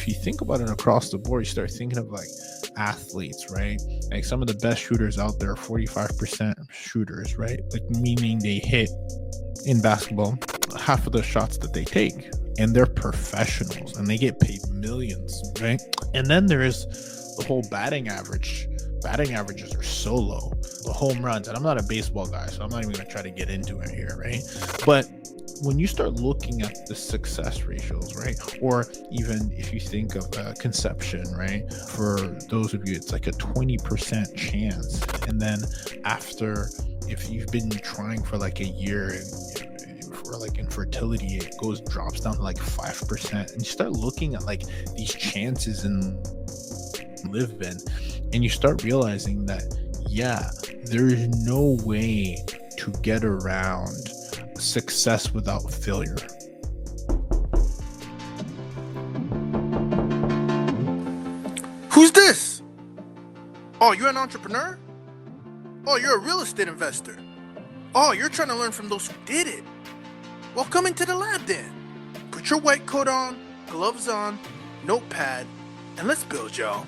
if you think about it across the board, you start thinking of like athletes, right? Like some of the best shooters out there are 45% shooters, right? Like meaning they hit in basketball half of the shots that they take. And they're professionals and they get paid millions, right? And then there is the whole batting average. Batting averages are so low. The home runs, and I'm not a baseball guy, so I'm not even going to try to get into it here, right? But when you start looking at the success ratios, right? Or even if you think of conception, right? For those of you, it's like a 20% chance. And then after, if you've been trying for like a year, for like infertility, it drops down to like 5%. And you start looking at like these chances in live in, and you start realizing that, yeah, there is no way to get around success without failure. Who's this? Oh, you're an entrepreneur? Oh, you're a real estate investor? Oh, you're trying to learn from those who did it? Well, come into the lab then. Put your white coat on, gloves on, notepad, and let's build, y'all.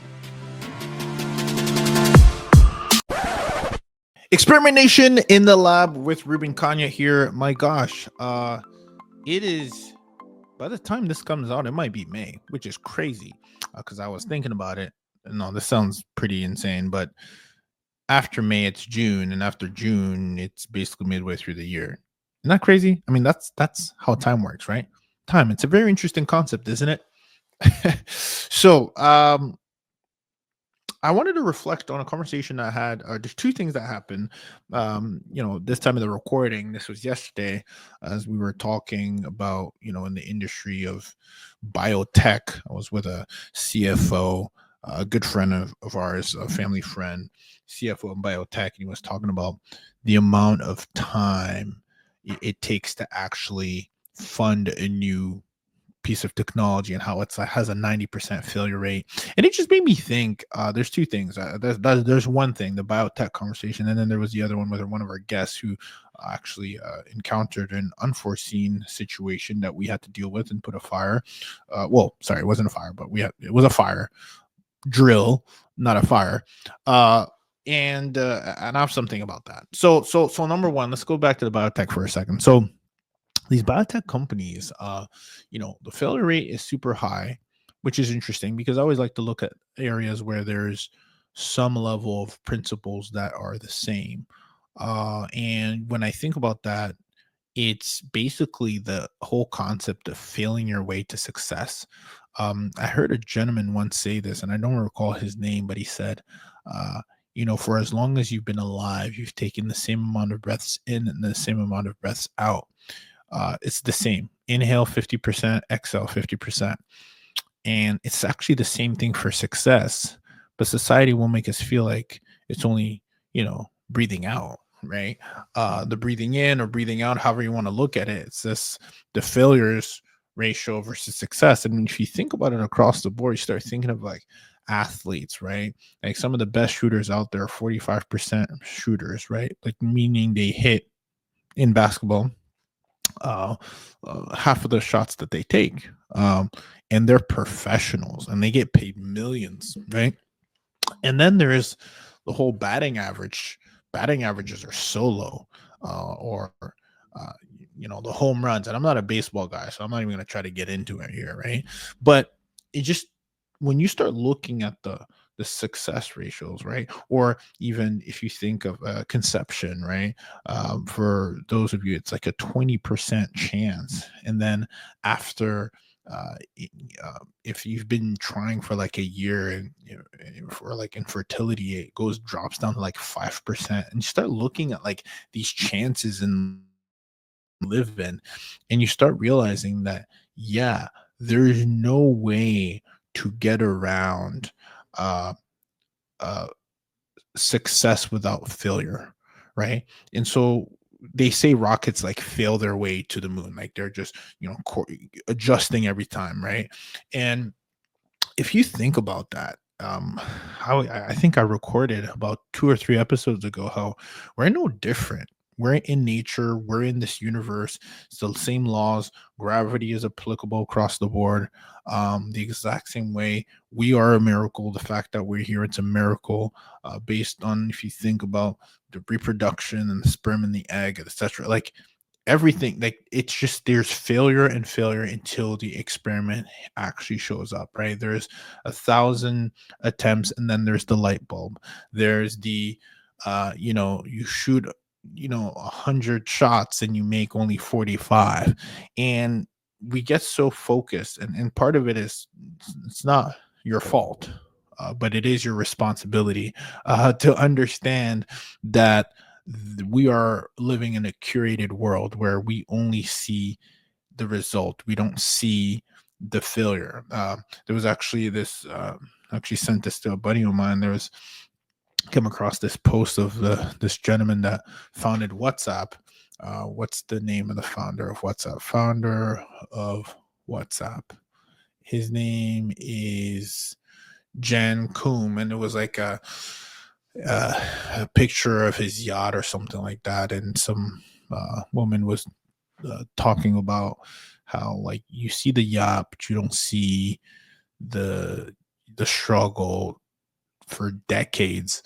Experimentation in the lab with Ruben, Kanya here. My gosh, it is, by the time this comes out, it might be May, which is crazy because I was thinking about it. No, this sounds pretty insane, but after May, it's June, and after June, it's basically midway through the year. Isn't that crazy? I mean, that's how time works, right? Time. It's a very interesting concept, isn't it? So, I wanted to reflect on a conversation I had. There's two things that happened. This time of the recording, this was yesterday, as we were talking about, in the industry of biotech. I was with a CFO, a good friend of ours, a family friend, CFO in biotech, and he was talking about the amount of time it takes to actually fund a new piece of technology and how it has a 90% failure rate. And it just made me think, there's two things. There's one thing, the biotech conversation, and then there was the other one with one of our guests who actually encountered an unforeseen situation that we had to deal with and put a fire. It wasn't a fire, but it was a fire drill, not a fire. And I have something about that. So number one, let's go back to the biotech for a second. So these biotech companies, the failure rate is super high, which is interesting because I always like to look at areas where there's some level of principles that are the same. And when I think about that, it's basically the whole concept of failing your way to success. I heard a gentleman once say this, and I don't recall his name, but he said, for as long as you've been alive, you've taken the same amount of breaths in and the same amount of breaths out. It's the same. Inhale 50%, exhale 50%. And it's actually the same thing for success, but society will make us feel like it's only, breathing out, right? The breathing in or breathing out, however you want to look at it, it's this, the failures ratio versus success. I mean, if you think about it across the board, you start thinking of like athletes, right? Like some of the best shooters out there are 45% shooters, right? Like meaning they hit in basketball half of the shots that they take. And they're professionals and they get paid millions, right? And then there is the whole batting average. Batting averages are so low, the home runs. And I'm not a baseball guy, so I'm not even going to try to get into it here, right? But it just, when you start looking at the success ratios, right? Or even if you think of conception, right? For those of you, it's like a 20% chance. And then after, if you've been trying for like a year and for like infertility, it drops down to like 5%. And you start looking at like these chances in live in, and you start realizing that, yeah, there is no way to get around uh, success without failure, right? And so they say rockets like fail their way to the moon, like they're just adjusting every time, right? And if you think about that, how I think I recorded about 2 or 3 episodes ago how we're no different. we're in nature, we're in this universe. It's the same laws. Gravity is applicable across the board. The exact same way we are a miracle. The fact that we're here, it's a miracle, based on, if you think about the reproduction and the sperm and the egg, etc. Like everything, like it's just there's failure and failure until the experiment actually shows up, right? There's 1,000 attempts, and then there's the light bulb. There's the you shoot 100 shots and you make only 45. And we get so focused, and part of it is it's not your fault, but it is your responsibility, to understand that we are living in a curated world where we only see the result. We don't see the failure. There was actually this. Actually, sent this to a buddy of mine. There was Come across this post of this gentleman that founded WhatsApp. What's the name of the founder of WhatsApp? Founder of WhatsApp. His name is Jan Koum, and it was like a picture of his yacht or something like that, and some woman was talking about how, like, you see the yacht, but you don't see the struggle for decades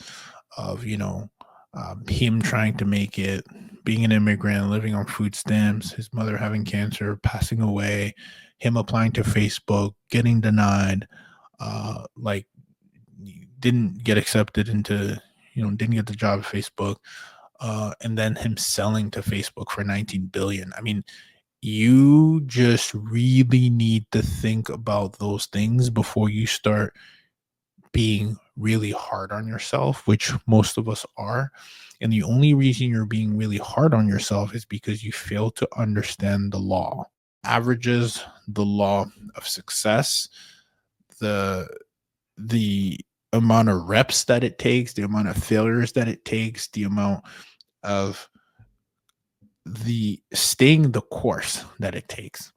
of him trying to make it, being an immigrant, living on food stamps, his mother having cancer, passing away, him applying to Facebook, getting denied, like didn't get accepted into, didn't get the job at Facebook, and then him selling to Facebook for 19 billion. I mean, you just really need to think about those things before you start being really hard on yourself, which most of us are. And the only reason you're being really hard on yourself is because you fail to understand the law. Averages, the law of success, the the amount of reps that it takes, the amount of failures that it takes, the amount of the staying the course that it takes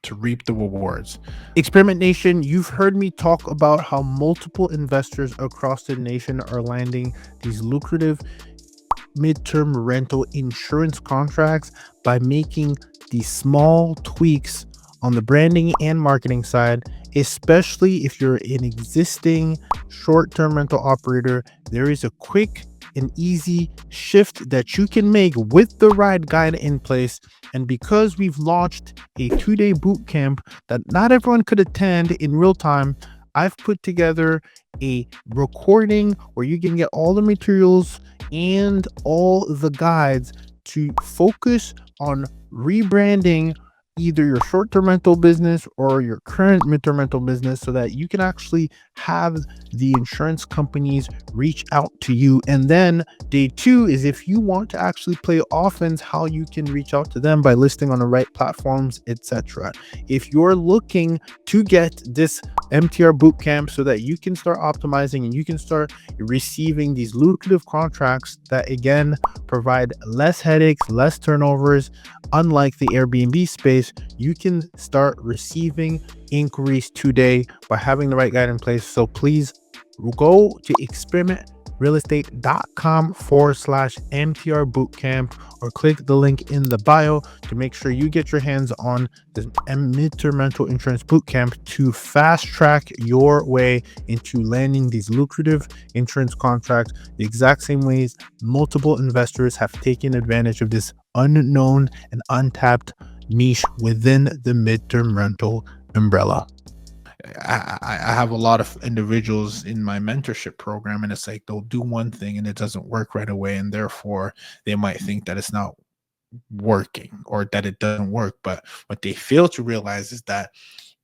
to reap the rewards. Experiment Nation, you've heard me talk about how multiple investors across the nation are landing these lucrative midterm rental insurance contracts by making these small tweaks on the branding and marketing side. Especially if you're an existing short-term rental operator, there is a quick and easy shift that you can make with the right guide in place. And because we've launched a 2-day boot camp that not everyone could attend in real time, I've put together a recording where you can get all the materials and all the guides to focus on rebranding either your short-term rental business or your current midterm rental business, so that you can actually have the insurance companies reach out to you. And then day 2 is if you want to actually play offense, how you can reach out to them by listing on the right platforms, etc. If you're looking to get this MTR bootcamp so that you can start optimizing and you can start receiving these lucrative contracts that again provide less headaches, less turnovers, unlike the Airbnb space, you can start receiving inquiries today by having the right guide in place. So please go to experimentrealestate.com/MTR bootcamp or click the link in the bio to make sure you get your hands on the midterm rental insurance bootcamp to fast track your way into landing these lucrative insurance contracts the exact same ways multiple investors have taken advantage of this unknown and untapped niche within the midterm rental umbrella. I have a lot of individuals in my mentorship program, and it's like they'll do one thing and it doesn't work right away, and therefore they might think that it's not working or that it doesn't work. But what they fail to realize is that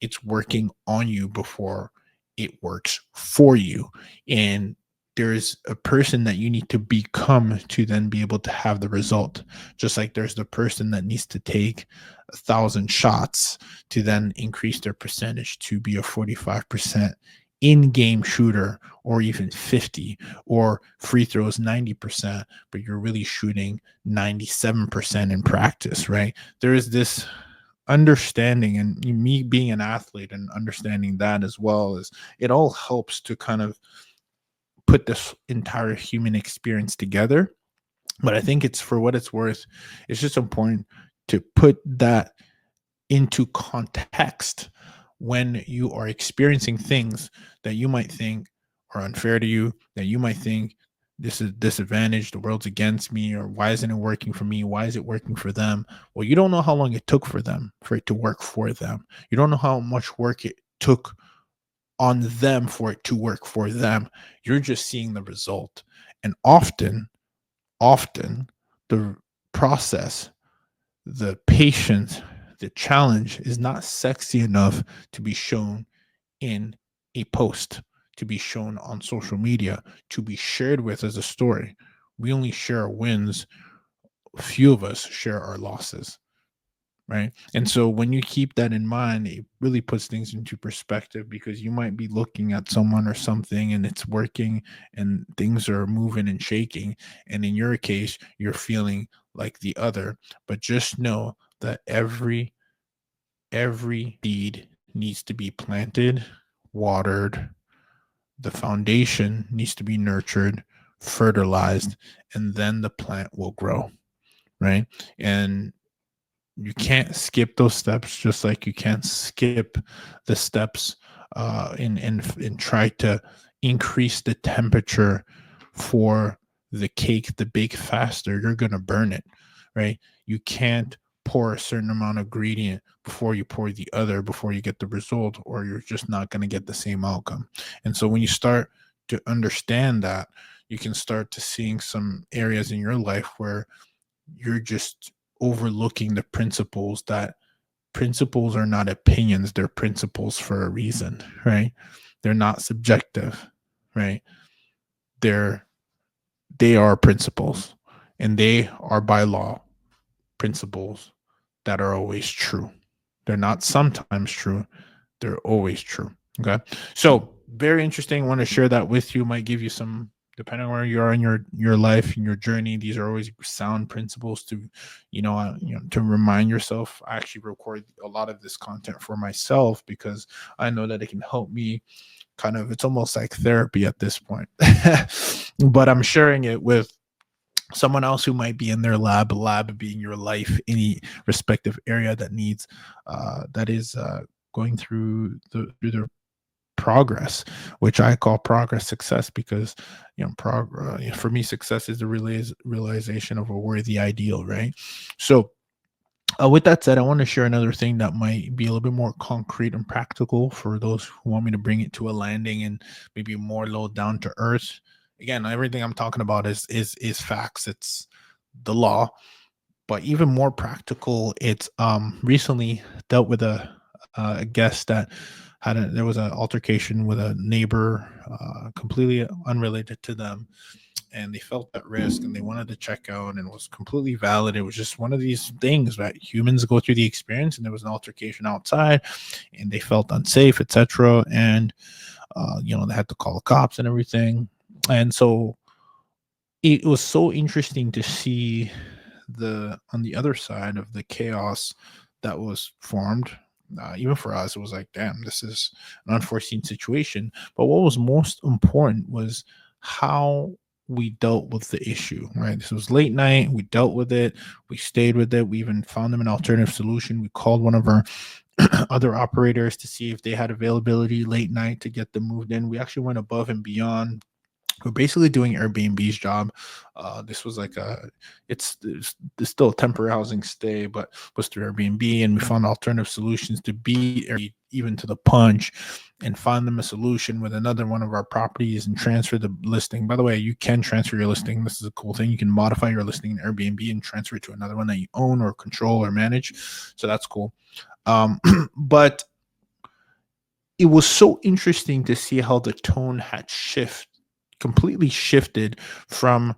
it's working on you before it works for you. And there's a person that you need to become to then be able to have the result. Just like there's the person that needs to take 1,000 shots to then increase their percentage to be a 45% in-game shooter, or even 50, or free throws 90%, but you're really shooting 97% in practice, right? There is this understanding, and me being an athlete and understanding that as well, is it all helps to kind of put this entire human experience together But I think it's, for what it's worth, it's just important to put that into context when you are experiencing things that you might think are unfair to you, that you might think this is disadvantage, the world's against me, or why isn't it working for me? Why is it working for them? Well, you don't know how long it took for them for it to work for them. You don't know how much work it took on them for it to work for them. You're just seeing the result. And often the process, the patience, the challenge is not sexy enough to be shown in a post, to be shown on social media, to be shared with as a story. We only share our wins. Few of us share our losses, right? And so when you keep that in mind, it really puts things into perspective, because you might be looking at someone or something and it's working and things are moving and shaking. And in your case, you're feeling like the other. But just know that every seed needs to be planted, watered, the foundation needs to be nurtured, fertilized, and then the plant will grow, right? And you can't skip those steps, just like you can't skip the steps and try to increase the temperature for the cake to bake faster. You're gonna burn it, right? You can't pour a certain amount of ingredient before you pour the other, before you get the result, or you're just not gonna get the same outcome. And so when you start to understand that, you can start to seeing some areas in your life where you're just overlooking the principles, that principles are not opinions, they're principles for a reason, right? They're not subjective, right? they're they are principles, and they are by law principles that are always true. They're not sometimes true, they're always true. Okay. So very interesting. I want to share that with you. Might give you some, depending on where you are in your life and your journey. These are always sound principles to, to remind yourself. I actually record a lot of this content for myself because I know that it can help me. Kind of, it's almost like therapy at this point. But I'm sharing it with someone else who might be in their lab being your life, any respective area that needs that is going through their progress, which I call progress success, because for me, success is the realization of a worthy ideal, right? So with that said, I want to share another thing that might be a little bit more concrete and practical for those who want me to bring it to a landing and maybe more low down to earth. Again, everything I'm talking about is facts. It's the law. But even more practical, it's recently dealt with a guest that there was an altercation with a neighbor, completely unrelated to them, and they felt at risk and they wanted to check out, and it was completely valid. It was just one of these things that humans go through the experience, and there was an altercation outside and they felt unsafe, etc. And they had to call the cops and everything. And so it was so interesting to see the on the other side of the chaos that was formed. Even for us, it was like, damn, this is an unforeseen situation. But what was most important was how we dealt with the issue, right? This was late night. We dealt with it. We stayed with it. We even found them an alternative solution. We called one of our other operators to see if they had availability late night to get them moved in. We actually went above and beyond. We're basically doing Airbnb's job. This was like it's still a temporary housing stay, but was through Airbnb, and we found alternative solutions to beat Airbnb even to the punch, and find them a solution with another one of our properties and transfer the listing. By the way, you can transfer your listing. This is a cool thing. You can modify your listing in Airbnb and transfer it to another one that you own or control or manage. So that's cool. But it was so interesting to see how the tone had completely shifted from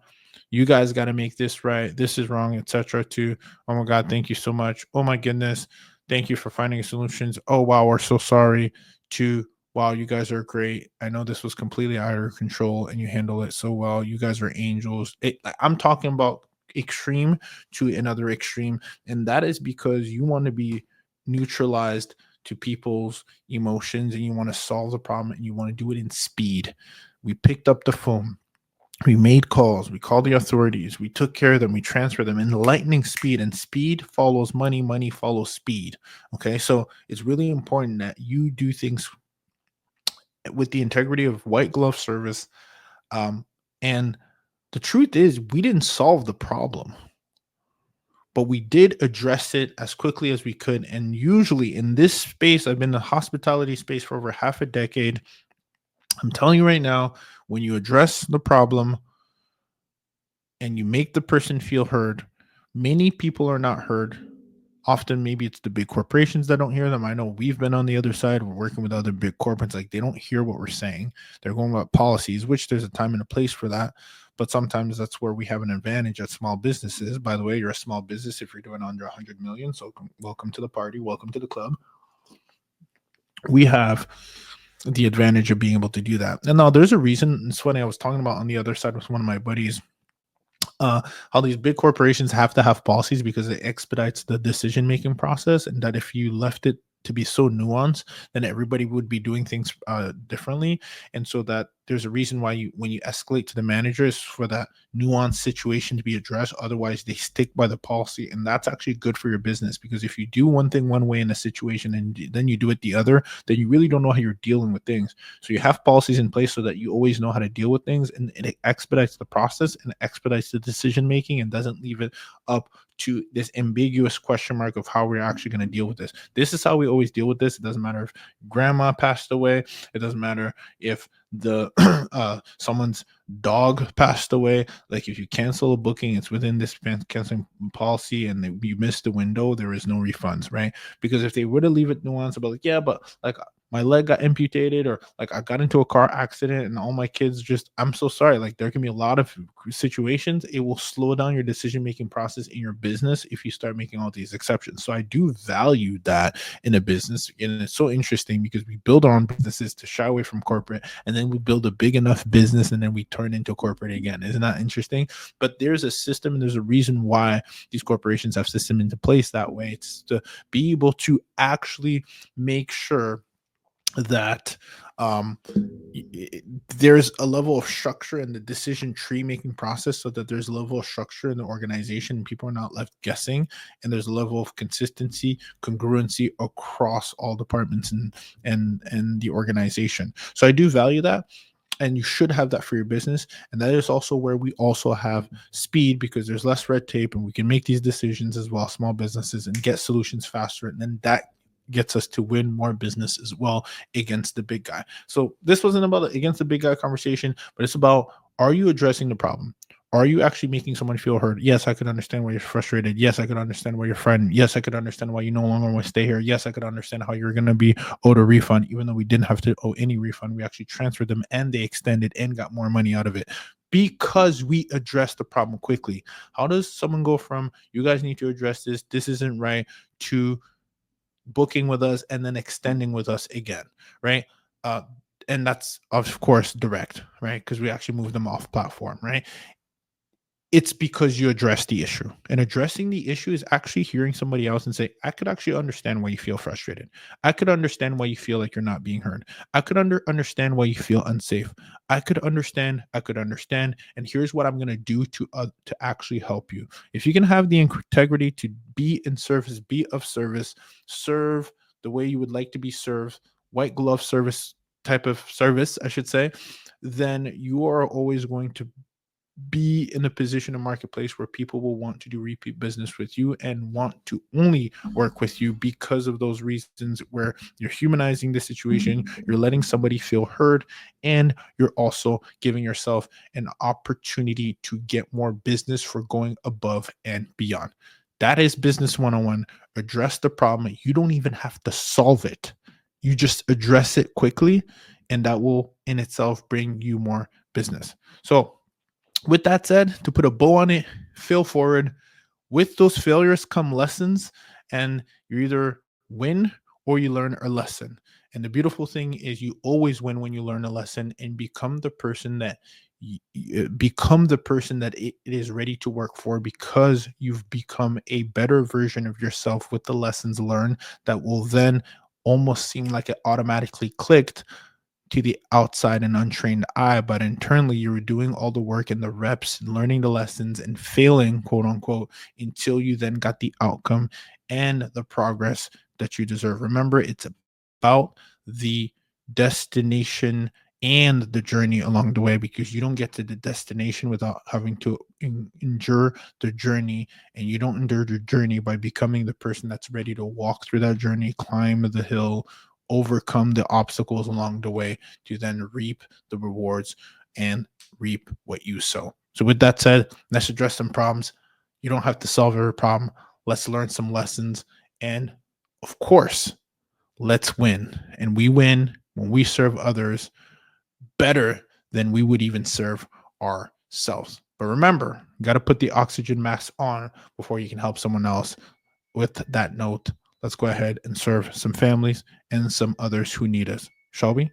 you guys got to make this right, this is wrong, etc., to oh my god, thank you so much, oh my goodness, thank you for finding solutions, oh wow, we're so sorry, to wow, you guys are great, I know this was completely out of your control and you handle it so well, you guys are angels. I'm talking about extreme to another extreme, and that is because you want to be neutralized to people's emotions and you want to solve the problem and you want to do it in speed. We picked up the phone. We made calls, we called the authorities, we took care of them, we transferred them in lightning speed, and speed follows money, money follows speed. Okay, so it's really important that you do things with the integrity of white glove service. Um, and the truth is, we didn't solve the problem, but we did address it as quickly as we could. And usually in this space, I've been in the hospitality space for over half a decade. I'm telling you right now, when you address the problem and you make the person feel heard, many people are not heard. Often, maybe it's the big corporations that don't hear them. I know we've been on the other side. We're working with other big corporates. Like, they don't hear what we're saying. They're going about policies, which there's a time and a place for that. But sometimes that's where we have an advantage at small businesses. By the way, you're a small business if you're doing under 100 million. So welcome to the party. Welcome to the club. We have the advantage of being able to do that. And now there's a reason. It's funny. I was talking about on the other side with one of my buddies, how these big corporations have to have policies because it expedites the decision making process, and that if you left it to be so nuanced, then everybody would be doing things differently. And so that there's a reason why you, when you escalate to the managers, for that nuanced situation to be addressed. Otherwise, they stick by the policy, and that's actually good for your business, because if you do one thing one way in a situation and then you do it the other, then you really don't know how you're dealing with things. So you have policies in place so that you always know how to deal with things, and it expedites the process and expedites the decision making, and doesn't leave it up to this ambiguous question mark of how we're actually going to deal with this. This is how we always deal with this. It doesn't matter if grandma passed away. It doesn't matter if the someone's dog passed away. Like, if you cancel a booking, it's within this canceling policy, and you missed the window, there is no refunds, right? Because if they were to leave it nuanced about, like, yeah, but like my leg got amputated, or like I got into a car accident and all my kids just, I'm so sorry. Like, there can be a lot of situations. It will slow down your decision making process in your business if you start making all these exceptions. So I do value that in a business. And it's so interesting because we build our own businesses to shy away from corporate, and then we build a big enough business, and then we turn into corporate again. Isn't that interesting? But there's a system, and there's a reason why these corporations have system into place that way. It's to be able to actually make sure that um, there's a level of structure in the decision tree making process, so that there's a level of structure in the organization and people are not left guessing, and there's a level of consistency, congruency across all departments and the organization. So I do value that, and you should have that for your business. And that is also where we also have speed, because there's less red tape and we can make these decisions as well, small businesses, and get solutions faster, and then that gets us to win more business as well against the big guy. So this wasn't about against the big guy conversation, but it's about, are you addressing the problem? Are you actually making someone feel heard? Yes, I could understand why you're frustrated. Yes, I could understand why you're frightened. Yes, I could understand why you no longer want to stay here. Yes, I could understand how you're going to be owed a refund, even though we didn't have to owe any refund. We actually transferred them, and they extended and got more money out of it because we addressed the problem quickly. How does someone go from, you guys need to address this isn't right, to booking with us and then extending with us again, right? Uh, and that's of course direct, right? Because we actually move them off platform, right? It's because you address the issue. And addressing the issue is actually hearing somebody else and say, I could actually understand why you feel frustrated. I could understand why you feel like you're not being heard. I could understand why you feel unsafe. I could understand. And here's what I'm going to do to actually help you. If you can have the integrity to be in service, be of service, serve the way you would like to be served, white glove service type of service, I should say, then you are always going to be in a position in marketplace where people will want to do repeat business with you and want to only work with you because of those reasons, where you're humanizing the situation, you're letting somebody feel heard, and you're also giving yourself an opportunity to get more business for going above and beyond. That is business 101. Address the problem. You don't even have to solve it. You just address it quickly, and that will in itself bring you more business. So with that said, to put a bow on it, fail forward. With those failures come lessons, and you either win or you learn a lesson. And the beautiful thing is, you always win when you learn a lesson and become the person that it is ready to work for, because you've become a better version of yourself with the lessons learned, that will then almost seem like it automatically clicked to the outside and untrained eye, but internally you were doing all the work and the reps and learning the lessons and failing, quote unquote, until you then got the outcome and the progress that you deserve. Remember, it's about the destination and the journey along the way, because you don't get to the destination without having to endure the journey, and you don't endure the journey by becoming the person that's ready to walk through that journey, climb the hill, overcome the obstacles along the way to then reap the rewards and reap what you sow. So with that said, let's address some problems. You don't have to solve every problem. Let's learn some lessons, and of course, let's win. And we win when we serve others better than we would even serve ourselves. But remember, you got to put the oxygen mask on before you can help someone else. With that note, let's go ahead and serve some families and some others who need us. Shall we?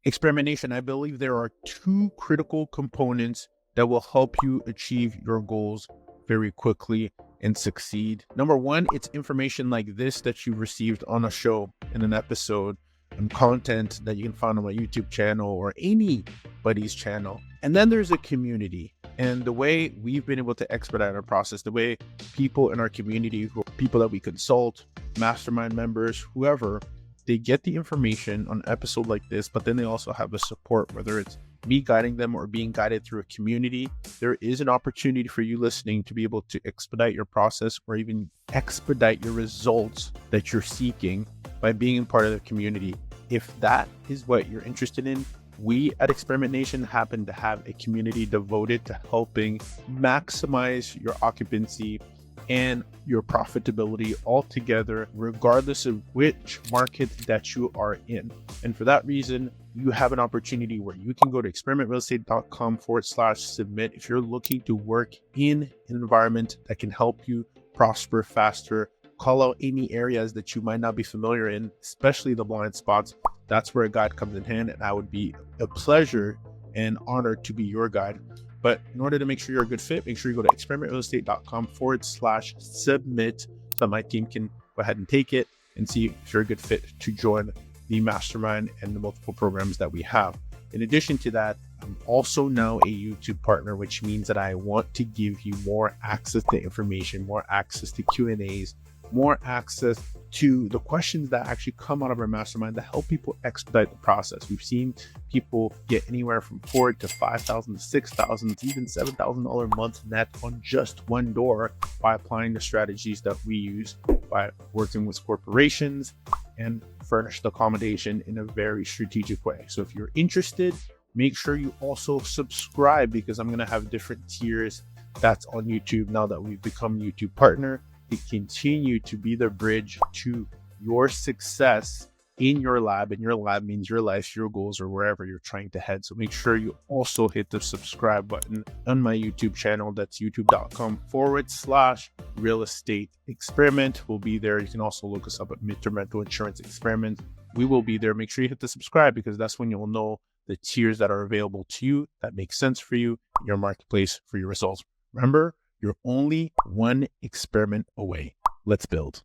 Experimentation. I believe there are two critical components that will help you achieve your goals very quickly and succeed. Number one, it's information like this that you received on a show, in an episode, and content that you can find on my YouTube channel or anybody's channel. And then there's a community. And the way we've been able to expedite our process, the way people in our community, who are people that we consult, mastermind members, whoever, they get the information on an episode like this, but then they also have a support, whether it's me guiding them or being guided through a community. There is an opportunity for you listening to be able to expedite your process or even expedite your results that you're seeking by being part of the community. If that is what you're interested in, we at Experiment Nation happen to have a community devoted to helping maximize your occupancy and your profitability altogether, regardless of which market that you are in. And for that reason, you have an opportunity where you can go to experimentrealestate.com/submit if you're looking to work in an environment that can help you prosper faster. Call out any areas that you might not be familiar in, especially the blind spots. That's where a guide comes in hand, and I would be a pleasure and honor to be your guide. But in order to make sure you're a good fit, make sure you go to experimentrealestate.com/submit so that my team can go ahead and take it and see if you're a good fit to join the mastermind and the multiple programs that we have. In addition to that, I'm also now a YouTube partner, which means that I want to give you more access to information, more access to Q&As, more access to the questions that actually come out of our mastermind to help people expedite the process. We've seen people get anywhere from $4,000 to $5,000 to $6,000 to even $7,000 a month net on just one door by applying the strategies that we use by working with corporations and furnished accommodation in a very strategic way. So if you're interested, make sure you also subscribe, because I'm going to have different tiers that's on YouTube now that we've become YouTube partner, to continue to be the bridge to your success in your lab. And your lab means your life, your goals, or wherever you're trying to head. So make sure you also hit the subscribe button on my YouTube channel. That's youtube.com/real estate experiment. We'll be there. You can also look us up at Midterm Rental Insurance Experiment. We will be there. Make sure you hit the subscribe, because that's when you'll know the tiers that are available to you that make sense for you, your marketplace, for your results. Remember, you're only one experiment away. Let's build.